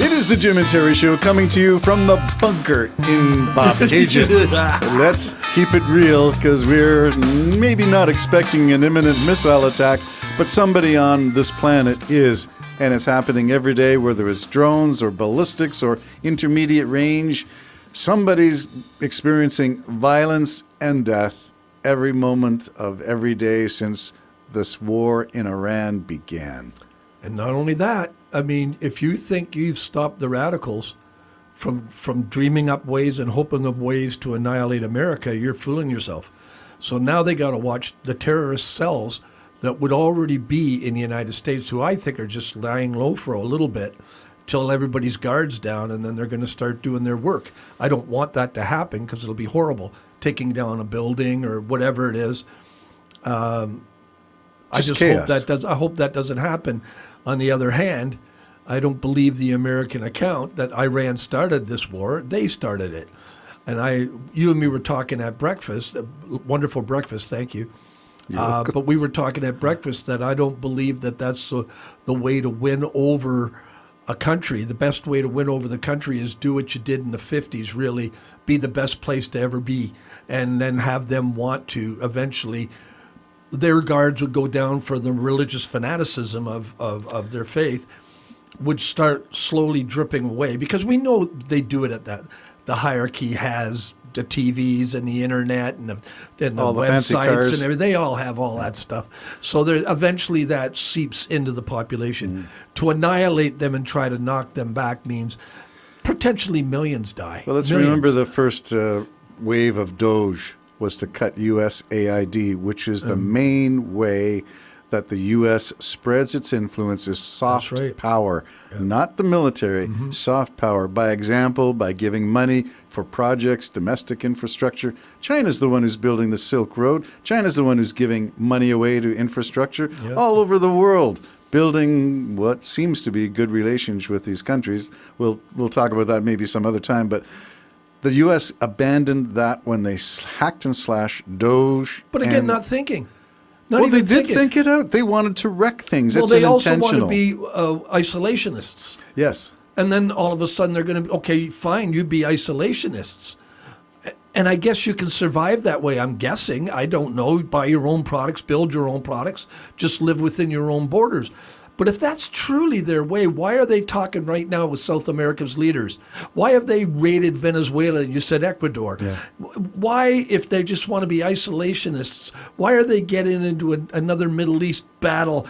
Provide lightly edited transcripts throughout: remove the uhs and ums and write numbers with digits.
It is the Jim and Terry Show coming to you from the bunker in Bobcaygeon. Let's keep it real because we're maybe not expecting an imminent missile attack, but somebody on this planet is. And it's happening every day, whether it's drones or ballistics or intermediate range. Somebody's experiencing violence and death every moment of every day since this war in Iran began. And not only that, I mean, if you think you've stopped the radicals from dreaming up ways and hoping of ways to annihilate America, you're fooling yourself. So now they got to watch the terrorist cells that would already be in the United States, who I think are just lying low for a little bit till everybody's guard's down, and then they're going to start doing their work. I don't want that to happen because it'll be horrible, taking down a building or whatever it is. I just chaos. I hope that doesn't happen. On the other hand, I don't believe the American account that Iran started this war. They started it. And you and me were talking at breakfast, a wonderful breakfast, thank you. But we were talking at breakfast that I don't believe that that's the way to win over a country. The best way to win over the country is do what you did in the 50s, really be the best place to ever be, and then have them want to eventually. Their guards would go down for the religious fanaticism of their faith, would start slowly dripping away, because we know they do it at that. The hierarchy has the TVs and the internet and the all the fancy websites cars. and everything. They all have all that stuff. So there, eventually that seeps into the population. To annihilate them and try to knock them back means potentially millions die. Well, let's remember the first wave of Doge was to cut USAID, which is the main way that the U.S. spreads its influence is soft power, not the military, soft power. By example, by giving money for projects, domestic infrastructure. China's the one who's building the Silk Road. China's the one who's giving money away to infrastructure all over the world, building what seems to be good relations with these countries. We'll talk about that maybe some other time, but the U.S. abandoned that when they hacked and slashed Doge. But again, not thinking. Well, they did think it out. They wanted to wreck things. Well, it's they also want intentional. to be isolationists. Yes. And then all of a sudden they're going to be, okay, fine, you be isolationists. And I guess you can survive that way, I'm guessing. I don't know. Buy your own products, build your own products, just live within your own borders. But if that's truly their way, why are they talking right now with South America's leaders? Why have they raided Venezuela and you said Ecuador? Yeah. Why, if they just want to be isolationists, why are they getting into another Middle East battle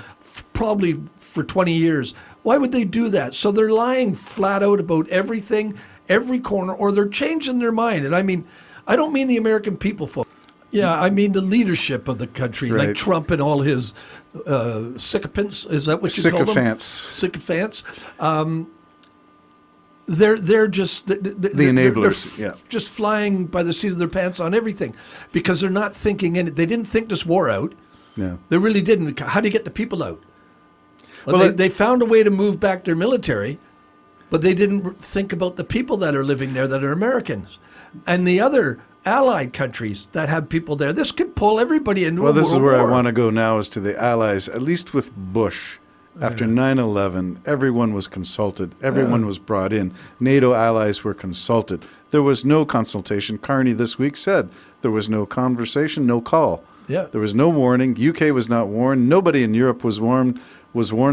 probably for 20 years? Why would they do that? So they're lying flat out about everything, every corner, or they're changing their mind. And I mean, I don't mean the American people, folks. Yeah, I mean the leadership of the country, like Trump and all his sycophants. Is that what you call them? Sycophants. They're just the enablers. They're just flying by the seat of their pants on everything, because they're not thinking. They didn't think this war out. Yeah, they really didn't. How do you get the people out? Well, they found a way to move back their military, but they didn't think about the people that are living there that are Americans, and the other allied countries that have people there. This could pull everybody into a world war. Well, this is where I want to go now, is to the allies. At least with Bush, after 9/11, everyone was consulted. Everyone was brought in. NATO allies were consulted. There was no consultation. Carney this week said there was no conversation, no call. Yeah. There was no warning. UK was not warned. Nobody in Europe was warned.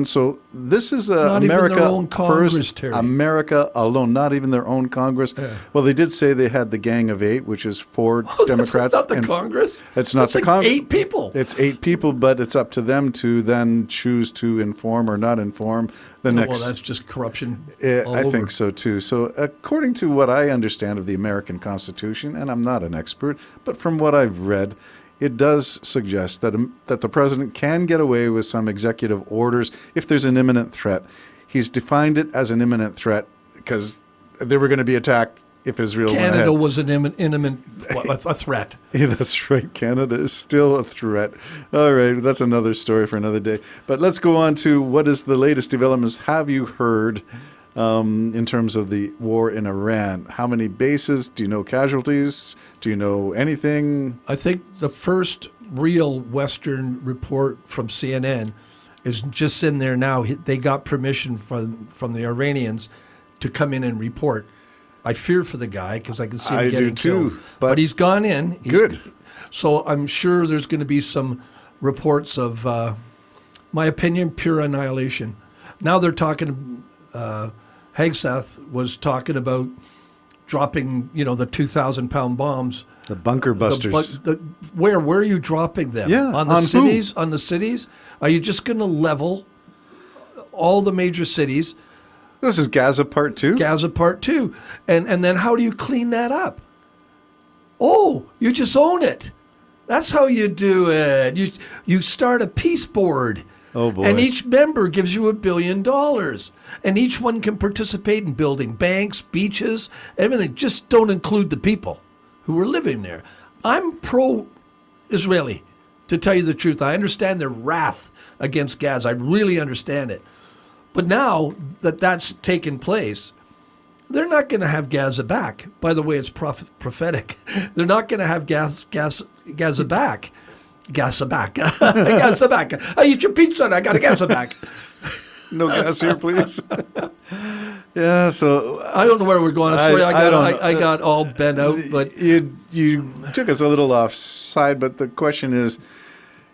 So this is America first, America alone, not even their own Congress. Yeah. Well, they did say they had the Gang of Eight, which is 4 Democrats. That's not the Congress. It's not the Congress. 8 people. It's 8 people, but it's up to them to then choose to inform or not inform the next. Well, that's just corruption. I think so too. So according to what I understand of the American Constitution, and I'm not an expert, but from what I've read, it does suggest that the president can get away with some executive orders if there's an imminent threat. He's defined it as an imminent threat because they were going to be attacked if Israel went ahead. Canada was an imminent a threat. Yeah, that's right. Canada is still a threat. All right, that's another story for another day. But let's go on to what is the latest developments. Have you heard in terms of the war in Iran? How many bases? Do you know casualties? Do you know anything? I think the first real Western report from CNN is just in there now. They got permission from the Iranians to come in and report. I fear for the guy because I can see him I getting do too, killed. but he's gone in. Good. So I'm sure there's going to be some reports of, my opinion, pure annihilation. Now they're talking, Hegseth was talking about dropping, the 2,000-pound bombs. the bunker busters. Where are you dropping them? Yeah, on the on who? cities. On the cities. Are you just going to level all the major cities? This is Gaza Part 2. Gaza Part 2, and then how do you clean that up? Oh, you just own it. That's how you do it. You start a peace board. Oh, boy. And each member gives you $1 billion, and each one can participate in building banks, beaches, everything. Just don't include the people who are living there. I'm pro-Israeli, to tell you the truth. I understand their wrath against Gaza. I really understand it. But now that that's taken place, they're not going to have Gaza back. By the way, it's prophetic. They're not going to have Gaza back. Gaza back. Gaza back. I eat your pizza and I got a Gaza back. No gas here, please. Yeah, so I don't know where we're going. I'm sorry, I got all bent out. But you took us a little offside, but the question is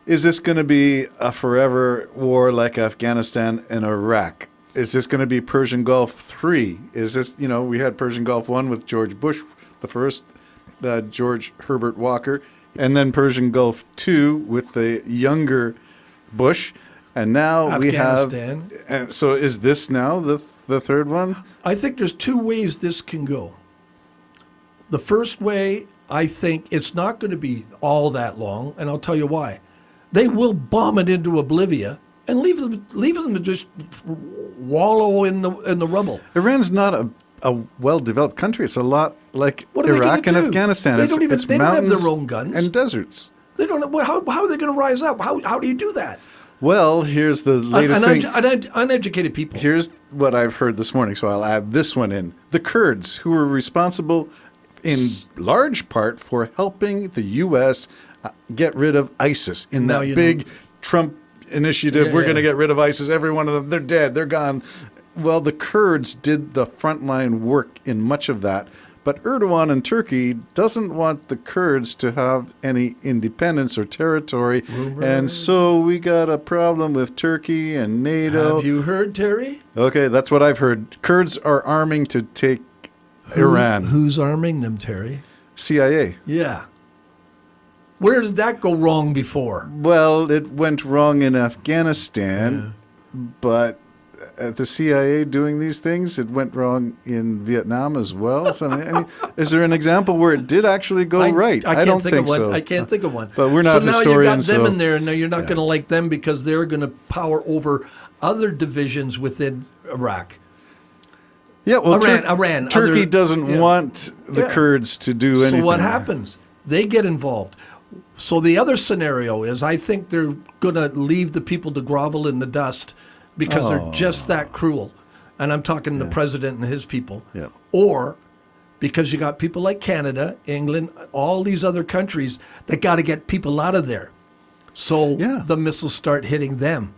this going to be a forever war like Afghanistan and Iraq? Is this going to be Persian Gulf 3? Is this, we had Persian Gulf 1 with George Bush, the first, George Herbert Walker, and then Persian Gulf 2 with the younger Bush, and now we have... And so is this now the third one? I think there's two ways this can go. The first way, I think it's not going to be all that long, and I'll tell you why. They will bomb it into oblivion and leave them to just wallow in the rubble. Iran's not a well-developed country. It's a lot like Iraq and Afghanistan. They don't have their own guns and deserts. They don't. How are they going to rise up? How do you do that? Well, here's the latest thing. Uneducated people. Here's what I've heard this morning, so I'll add this one in. The Kurds, who were responsible in large part for helping the U.S. Get rid of ISIS in that big Trump initiative. We're going to get rid of ISIS. Every one of them, they're dead. They're gone. Well, the Kurds did the frontline work in much of that. But Erdogan in Turkey doesn't want the Kurds to have any independence or territory. Right. And so we got a problem with Turkey and NATO. Have you heard, Terry? Okay, that's what I've heard. Kurds are arming to take Iran. Who's arming them, Terry? CIA. Yeah. Where did that go wrong before? Well, it went wrong in Afghanistan, but at the CIA doing these things, it went wrong in Vietnam as well. So, I mean, is there an example where it did actually go right? I don't think so. I can't think of one. But we're not historians. So now you got them in there, and now you're not going to like them because they're going to power over other divisions within Iraq. Yeah, well, Iran. Turkey doesn't want the Kurds to do anything. So what happens? They get involved. So the other scenario is I think they're going to leave the people to grovel in the dust because they're just that cruel. And I'm talking the president and his people. Yeah. Or because you got people like Canada, England, all these other countries that got to get people out of there. So the missiles start hitting them.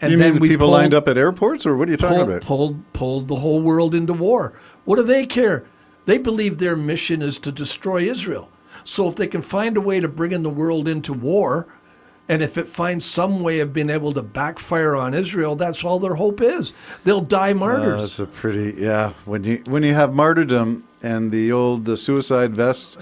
And you mean the people lined up at airports, or what are you talking about? Pulled the whole world into war. What do they care? They believe their mission is to destroy Israel. So if they can find a way to bring in the world into war, and if it finds some way of being able to backfire on Israel, that's all their hope is. They'll die martyrs. That's a pretty, when you have martyrdom and the old suicide vests,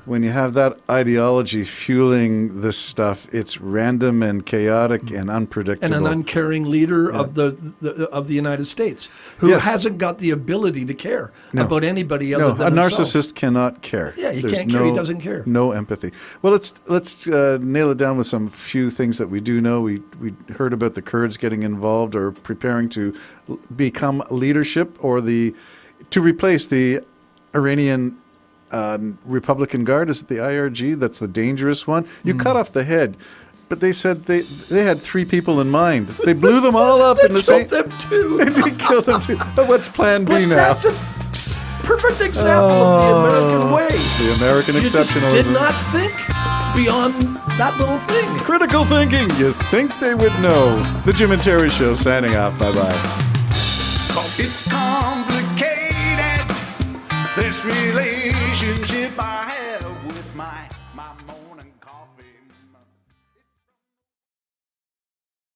when you have that ideology fueling this stuff, it's random and chaotic and unpredictable. And an uncaring leader of the United States who hasn't got the ability to care about anybody other than himself. A narcissist cannot care. Yeah, he can't care. He doesn't care. No empathy. Well, let's nail it down with some few things that we do know. We heard about the Kurds getting involved or preparing to become leadership or to replace the Iranian Republican Guard. Is it the IRG? That's the dangerous one. You cut off the head, but they said they had 3 people in mind. They blew them all up in the same. They killed them too. They killed them too. But what's Plan B now? That's a perfect example of the American way. The American exceptionalism. You just did not think beyond that little thing. Critical thinking. You think they would know. The Jim and Terry Show signing off. Bye-bye. It's complicated. relationship I have with my moment.